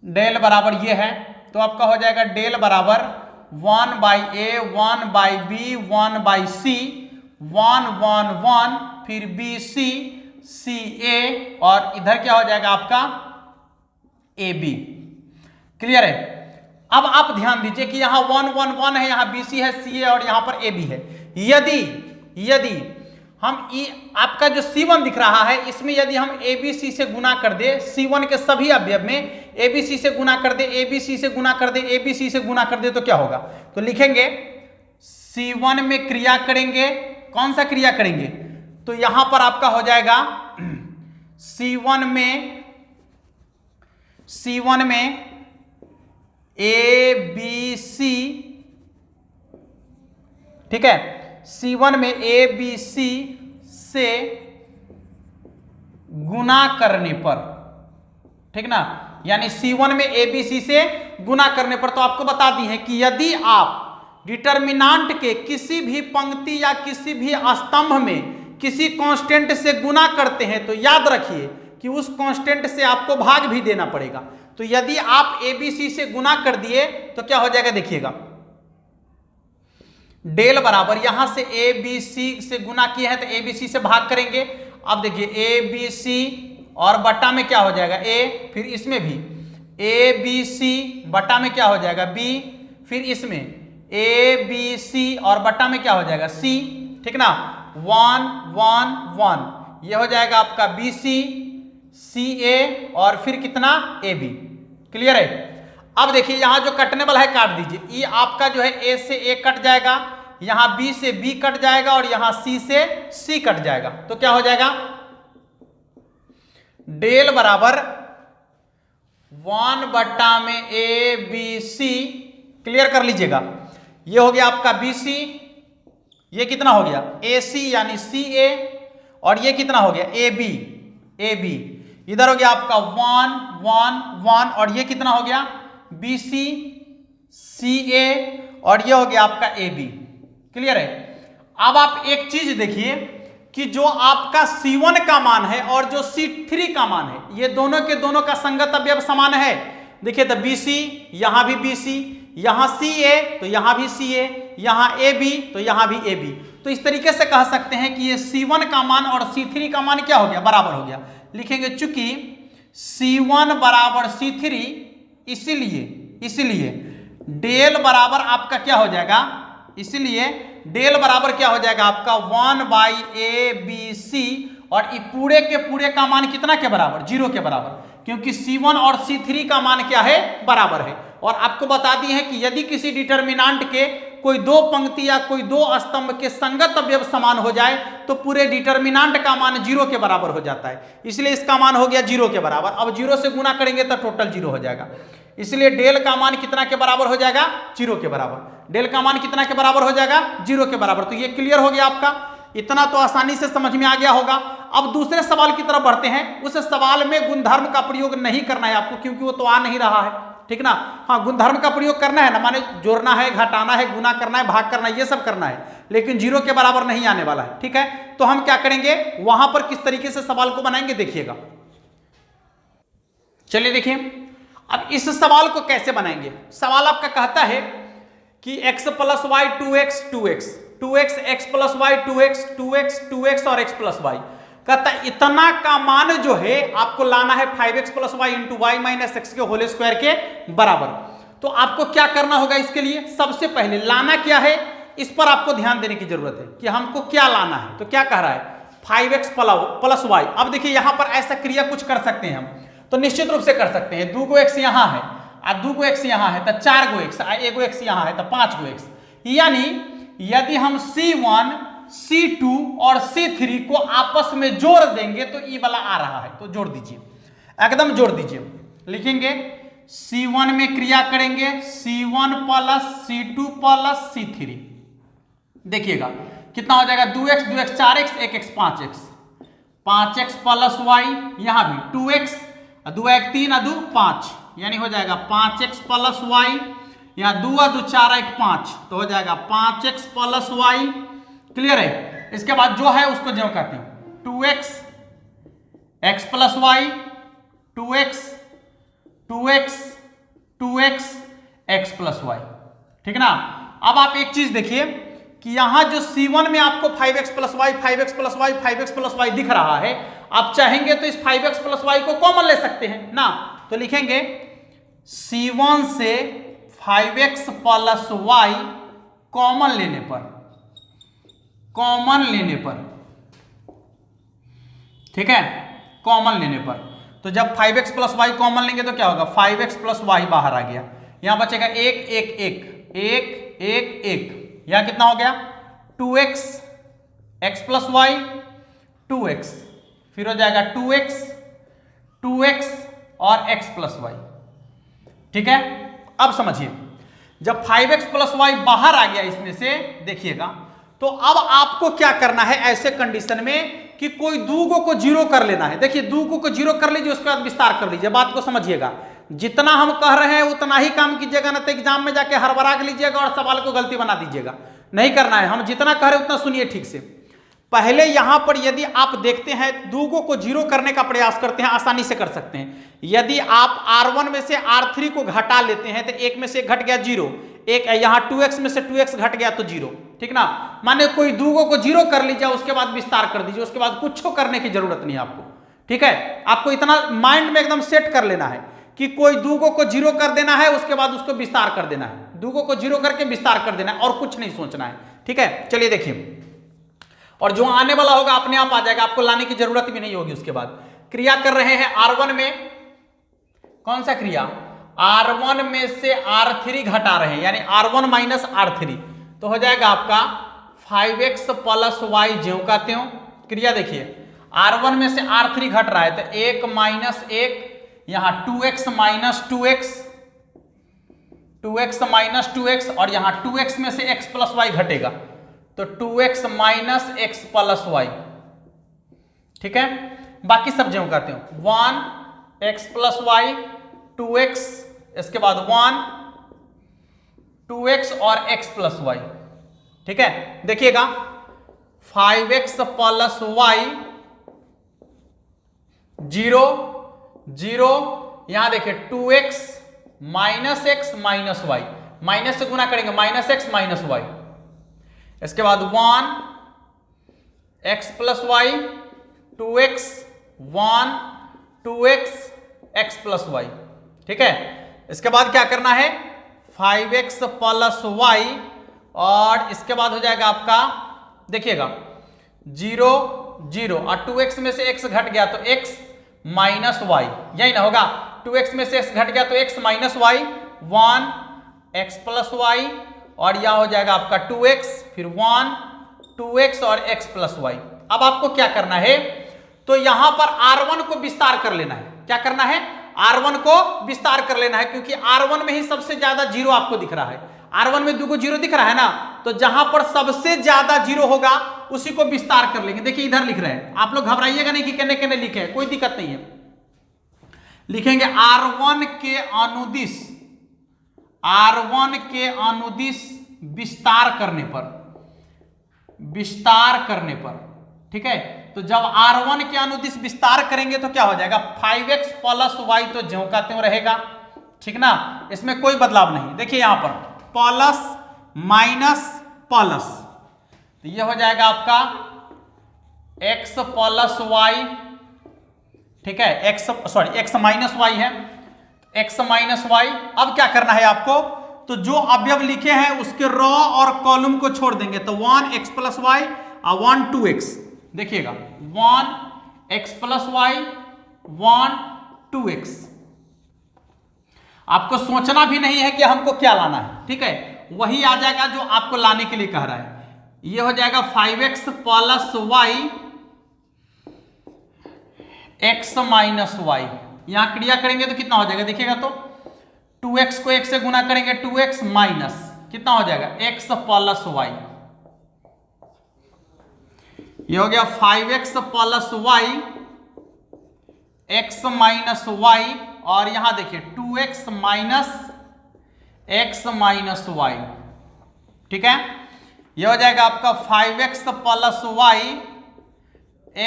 Speaker 1: डेल बराबर ये है, तो आपका हो जाएगा डेल बराबर 1/a 1/b 1/c 1 1 1 फिर bc ca और इधर क्या हो जाएगा आपका ab। क्लियर है? अब आप ध्यान दीजिए कि यहां 1 1 1 है, यहां bc है, ca और यहां पर ab है। यदि हम आपका जो C1 दिख रहा है इसमें यदि हम ABC से गुना कर दे, C1 के सभी अवयव में ABC से गुना कर दे, ABC से गुना कर दे, ABC से गुना कर दे तो क्या होगा? तो लिखेंगे C1 में क्रिया करेंगे, कौन सा क्रिया करेंगे? तो यहां पर आपका हो जाएगा C1 में ABC, ठीक है, C1 में ABC से गुना करने पर, ठीक ना, यानी C1 में ABC से गुना करने पर। तो आपको बता दी है कि यदि आप डिटर्मिनांट के किसी भी पंक्ति या किसी भी स्तंभ में किसी कांस्टेंट से गुना करते हैं तो याद रखिए कि उस कांस्टेंट से आपको भाग भी देना पड़ेगा। तो यदि आप ABC से गुना कर दिए तो क्या हो जाएगा, देखिएगा, डेल बराबर यहां से ABC से गुना किया है तो ABC से भाग करेंगे। अब देखिए ABC और बट्टा में क्या हो जाएगा A, फिर इसमें भी ABC बट्टा में क्या हो जाएगा B, फिर इसमें ABC और बट्टा में क्या हो जाएगा C, ठीक ना, 1 1 1 ये हो जाएगा आपका BC CA और फिर कितना AB। क्लियर है। अब देखिए यहां जो कटने वाला है काट दीजिए, ये आपका जो है A से A कट जाएगा, यहां B से B कट जाएगा और यहां C से C कट जाएगा। तो क्या हो जाएगा, डेल बराबर 1 बट्टा में ABC। क्लियर कर लीजिएगा, ये हो गया आपका BC, ये कितना हो गया AC यानी CA, और ये कितना हो गया AB। इधर हो गया आपका 1 1 1 और ये कितना हो गया BC CA और ये हो गया आपका AB। क्लियर है। अब आप एक चीज देखिए कि जो आपका C1 का मान है और जो C3 का मान है, ये दोनों के दोनों का संगत अवयव समान है। देखिए तो BC, यहां भी BC, यहां CA तो यहां भी CA, यहां AB तो यहां भी AB। तो इस तरीके से कह सकते हैं कि ये C1 का मान और C3 का मान क्या हो गया, बराबर हो गया। लिखेंगे चूंकि C1 बराबर C3, इसीलिए डेल बराबर आपका क्या हो जाएगा, इसलिए डेल बराबर क्या हो जाएगा आपका 1/ABC, और ये पूरे के पूरे का मान कितना के बराबर, 0 के बराबर, क्योंकि C1 और C3 का मान क्या है, बराबर है। और आपको बता दी है कि यदि किसी डिटर्मिनांट के कोई दो पंक्ति या कोई दो स्तंभ के संगत अवयव समान हो जाए तो पूरे डिटर्मिनांट का मान 0 के बराबर हो जाता है, इसलिए इसका मान हो गया 0 के बराबर। अब 0 से गुना करेंगे तो टोटल 0 हो जाएगा, इसलिए डेल का मान कितना के बराबर हो जाएगा, 0 के बराबर। डेल का मान कितना के बराबर हो जाएगा, 0 के बराबर। तो ये क्लियर हो गया आपका, इतना तो आसानी से समझ में आ गया होगा। अब दूसरे सवाल की तरफ बढ़ते हैं। उस सवाल में गुणधर्म का प्रयोग नहीं करना है आपको, क्योंकि वो तो आ नहीं रहा है, ठीक ना। हाँ, गुणधर्म का प्रयोग करना है ना, माने जोड़ना है, घटाना है, गुना करना है, भाग करना है, ये सब करना है, लेकिन 0 के बराबर नहीं आने वाला है, ठीक है। तो हम क्या करेंगे, वहां पर किस तरीके से सवाल को बनाएंगे देखिएगा। चलिए देखिए, अब इस सवाल को कैसे बनाएंगे। सवाल आपका कहता है कि x plus y 2x 2x 2x x plus y 2x 2x 2x और x प्लस वाई, कहता है इतना का मान जो है आपको लाना है 5x plus y into y minus x के होल स्क्वायर के बराबर। तो आपको क्या करना होगा इसके लिए, सबसे पहले लाना क्या है इस पर आपको ध्यान देने की जरूरत है कि हमको क्या लाना है। तो क्या कह रहा है 5x प्लस वाई। अब देखिए यहां पर ऐसा क्रिया कुछ कर सकते हैं हम, तो निश्चित रूप से कर सकते हैं। 2 को x यहां है और 2 को x यहां है तो 4 को x, 1 को x यहां है तो 5 को x। यानी यदि हम C1 C2 और C3 को आपस में जोड़ देंगे तो ये वाला आ रहा है, तो जोड़ दीजिए, एकदम जोड़ दीजिए। लिखेंगे C1 में क्रिया करेंगे C1 plus C2 plus C3, देखिएगा कितना हो जाएगा 2x 2x 4x 1x 5x 5x plus y, यहां भी 2x 2 1 3 2 5, यानी हो जाएगा 5x प्लस y, यहाँ 2 2 4 1 5, तो हो जाएगा 5x प्लस y। क्लियर है। इसके बाद जो है उसको जो कहते हैं 2x x plus y 2x 2x 2x x plus y, ठीक ना। अब आप एक चीज देखिए कि यहां जो C1 में आपको 5x plus y 5x plus y 5x plus y दिख रहा है, आप चाहेंगे तो इस 5x प्लस वाई को कॉमन ले सकते हैं ना। तो लिखेंगे C1 से 5x प्लस वाई कॉमन लेने पर, ठीक है, कॉमन लेने पर। तो जब 5x प्लस वाई कॉमन लेंगे तो क्या होगा 5x प्लस वाई बाहर आ गया, यहां बचेगा 1 1 1 1 1 1, यहां कितना हो गया 2x x plus y 2x, फिर हो जाएगा 2x 2x और x प्लस वाई, ठीक है। अब समझिए जब 5x प्लस वाई बाहर आ गया इसमें से, देखिएगा तो अब आपको क्या करना है ऐसे कंडीशन में कि कोई दूगो को जीरो कर लेना है। देखिए दूगो को जीरो कर लीजिए, उसके बाद विस्तार कर लीजिए। बात को समझिएगा, जितना हम कह रहे हैं उतना ही काम कीजिएगा, ना तो एग्जाम में जाके हड़बड़ा के लीजिएगा और सवाल को गलती बना दीजिएगा। नहीं करना है, हम जितना कह रहे हैं उतना सुनिए ठीक से। पहले यहां पर यदि आप देखते हैं दूगो को जीरो करने का प्रयास करते हैं, आसानी से कर सकते हैं। यदि आप R1 में से R3 को घटा लेते हैं तो एक में से घट गया जीरो, एक यहां 2x में से 2x घट गया तो जीरो, ठीक ना। माने कोई दूगो को जीरो कर लीजिए, उसके बाद विस्तार कर दीजिए, उसके बाद कुछ करने की जरूरत नहीं आपको, ठीक है। आपको इतना माइंड में एकदम सेट कर लेना है कि कोई दूगो को जीरो कर देना है, उसके बाद उसको विस्तार कर देना है, दूगो को जीरो करके विस्तार कर देना है और कुछ नहीं सोचना है, ठीक है। चलिए देखिए, और जो आने वाला होगा अपने आप आ जाएगा, आपको लाने की जरूरत भी नहीं होगी। उसके बाद क्रिया कर रहे हैं R1 में, कौन सा क्रिया, R1 में से R3 घटा रहे हैं, यानी R1 माइनस R3, तो हो जाएगा आपका 5x प्लस y ज्यों का त्यों। क्रिया देखिए, R1 में से R3 घट रहा है तो 1 माइनस 1, यहां 2x minus 2x, 2x minus 2x, और यहां 2x में से x प्लस y घटेगा तो 2x minus x plus y, ठीक है। बाकी सब ज्यों का त्यों, 1x प्लस y, 2x, इसके बाद 1, 2x और x प्लस y, ठीक है। देखिएगा 5x प्लस y 0 0, यहां देखिए 2x minus x minus y, minus से गुना करेंगे माइनस x माइनस y, इसके बाद 1 x plus y, 2x 1 2x x plus y, ठीक है। इसके बाद क्या करना है 5x प्लस y, और इसके बाद हो जाएगा आपका, देखिएगा 0 0, और 2x में से x घट गया तो x माइनस y, यही ना होगा, 2x में से x घट गया तो x minus y, 1 x plus y, और यह हो जाएगा आपका 2x, फिर 1 2x और x प्लस y। अब आपको क्या करना है, तो यहां पर R1 को विस्तार कर लेना है। क्या करना है, R1 को विस्तार कर लेना है, क्योंकि R1 में ही सबसे ज्यादा जीरो आपको दिख रहा है। R1 में दूगो जीरो दिख रहा है ना, तो जहां पर सबसे ज्यादा जीरो होगा उसी को विस्तार कर लेंगे। देखिए इधर लिख रहे हैं, आप लोग घबराइएगा नहीं कि कहने कहने लिखे हैं, कोई दिक्कत नहीं है। लिखेंगे R1 के अनुदिश, R1 के अनुदिश विस्तार करने पर, विस्तार करने पर, ठीक है। तो जब R1 के अनुदिश विस्तार करेंगे तो क्या हो जाएगा 5x प्लस y तो ज्यों का त्यों रहेगा, ठीक ना, इसमें कोई बदलाव नहीं। देखिए यहां पर प्लस माइनस प्लस, तो ये हो जाएगा आपका x प्लस y, ठीक है, x माइनस y है, x माइनस y। अब क्या करना है आपको, तो जो अवयव लिखे हैं उसके रॉ और कॉलम को छोड़ देंगे, तो 1x प्लस y और 1 2x। देखिएगा 1x प्लस y 1 2x। आपको सोचना भी नहीं है कि हमको क्या लाना है, ठीक है, वही आ जाएगा जो आपको लाने के लिए कह रहा है। ये हो जाएगा 5x plus y x minus y, यहां क्रिया करेंगे तो कितना हो जाएगा, देखिएगा तो 2x को 1 से गुना करेंगे 2x माइनस कितना हो जाएगा x प्लस y, ये हो गया 5x plus y x minus y, और यहां देखिए 2x minus x minus y, ठीक है। ये हो जाएगा आपका 5x plus y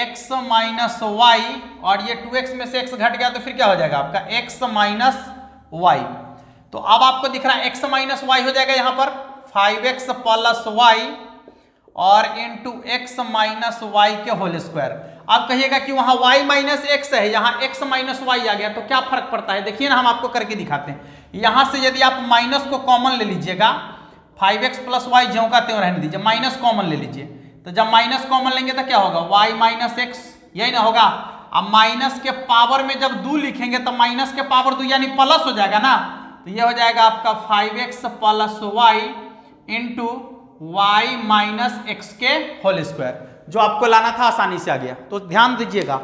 Speaker 1: x minus y, और ये 2x में से x घट गया तो फिर क्या हो जाएगा आपका x माइनस y। तो अब आपको दिख रहा है x माइनस y हो जाएगा यहां पर 5x प्लस y और इंटू x माइनस y के होल स्क्वायर। आप कहिएगा कि वहां y माइनस x है, यहाँ x माइनस y आ गया, तो क्या फर्क पड़ता है, देखिए ना हम आपको करके दिखाते हैं। यहां से यदि आप माइनस को कॉमन ले लीजिएगा, 5x प्लस y ज्यों का त्यों रहने दीजिए, माइनस कॉमन ले लीजिए, तो जब माइनस कॉमन लेंगे तो क्या होगा y माइनस x, यही ना होगा। अब माइनस के पावर में जब 2 लिखेंगे तो माइनस के पावर 2 यानी प्लस हो जाएगा ना, तो ये हो जाएगा आपका 5x plus y into y minus x के होल स्क्वायर। जो आपको लाना था आसानी से आ गया। तो ध्यान दीजिएगा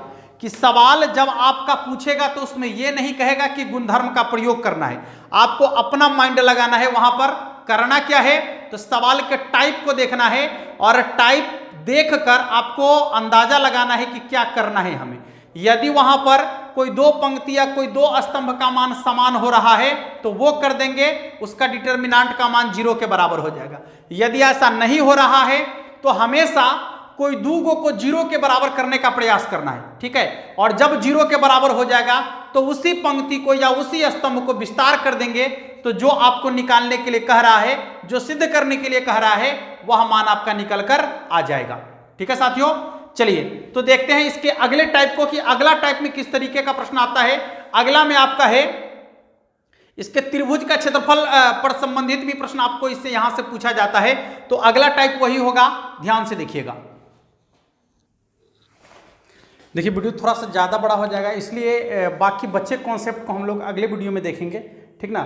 Speaker 1: कि सवाल जब आपका पूछेगा तो उसमें यह नहीं कहेगा कि गुणधर्म का प्रयोग करना है, आपको अपना माइंड लगाना है। वहां पर करना क्या है, तो सवाल के टाइप को देखना है और टाइप देखकर आपको अंदाजा लगाना है कि क्या करना है हमें। यदि वहां पर कोई दो पंक्ति या कोई दो स्तंभ का मान समान हो रहा है तो वो कर देंगे, उसका डिटर्मिनेंट का मान 0 के बराबर हो जाएगा। यदि ऐसा नहीं हो रहा है तो हमेशा कोई दूगो को 0 के बराबर करने का प्रयास करना है, ठीक है। और जब 0 के बराबर हो जाएगा तो उसी पंक्ति को या उसी स्तंभ को विस्तार कर देंगे, तो जो आपको निकालने के लिए कह रहा है, जो सिद्ध करने के लिए कह रहा है, वह मान आपका निकल कर आ जाएगा। ठीक है साथियों, चलिए तो देखते हैं इसके अगले टाइप को कि अगला टाइप में किस तरीके का प्रश्न आता है। अगला में आपका है इसके त्रिभुज का क्षेत्रफल पर संबंधित भी प्रश्न आपको इससे यहां से पूछा जाता है। तो अगला टाइप वही होगा, ध्यान से देखिएगा। देखिए वीडियो थोड़ा सा ज़्यादा बड़ा हो जाएगा, इसलिए बाकी बच्चे कॉन्सेप्ट को हम लोग अगले वीडियो में देखेंगे, ठीक ना।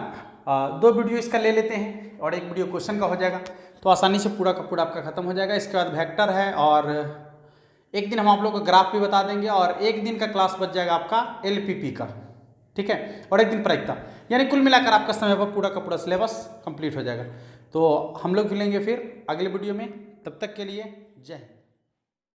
Speaker 1: 2 वीडियो इसका ले लेते हैं और 1 वीडियो क्वेश्चन का हो जाएगा, तो आसानी से पूरा का पूरा आपका खत्म हो जाएगा। इसके बाद वेक्टर है और एक दिन हम आप लोग को ग्राफ भी बता देंगे और एक दिन का क्लास बच जाएगा आपका LPP का, ठीक है, और एक दिन प्रायिकता, यानी कुल मिलाकर आपका समय पर पूरा का पूरा सिलेबस कंप्लीट हो जाएगा। तो हम लोग मिलेंगे फिर अगले वीडियो में, तब तक के लिए जय हिंद।